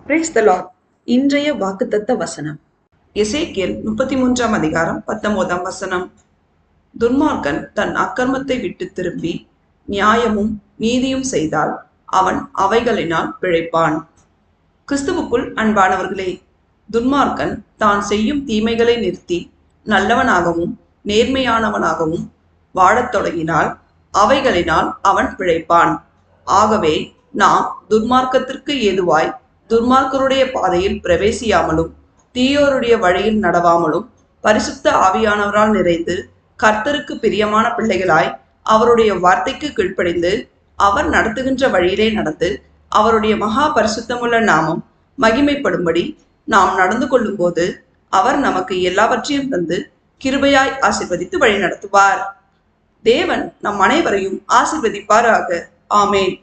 Praise the Lord. இன்றைய வாக்குத்தத்த வசனம் எசேக்கியேல் 33 அதிகாரம் 19 வசனம். துன்மார்க்கன் தன் அக்கிரமத்தை விட்டு திரும்பி நியாயமும் நீதியும் செய்தால் அவன் அவைகளினால் பிழைப்பான். கிறிஸ்துவுக்குள் அன்பானவர்களே, துன்மார்க்கன் தான் செய்யும் தீமைகளை நிறுத்தி நல்லவனாகவும் நேர்மையானவனாகவும் வாழத் தொடங்கினால் அவைகளினால் அவன் பிழைப்பான். ஆகவே நாம் துன்மார்க்கத்திற்கு ஏதுவாய் துன்மார்க்கருடைய பாதையில் பிரவேசியாமலும் தீயோருடைய வழியில் நடவாமலும் பரிசுத்த ஆவியானவரால் நிறைந்து கர்த்தருக்கு பிரியமான பிள்ளைகளாய் அவருடைய வார்த்தைக்கு கீழ்ப்படிந்து அவர் நடத்துகின்ற வழியிலே நடந்து அவருடைய மகா பரிசுத்தமுள்ள நாமம் மகிமைப்படும்படி நாம் நடந்து கொள்ளும் போது அவர் நமக்கு எல்லாவற்றையும் தந்து கிருபையாய் ஆசீர்வதித்து வழி நடத்துவார். தேவன் நம் அனைவரையும் ஆசீர்வதிப்பாராக. ஆமேன்.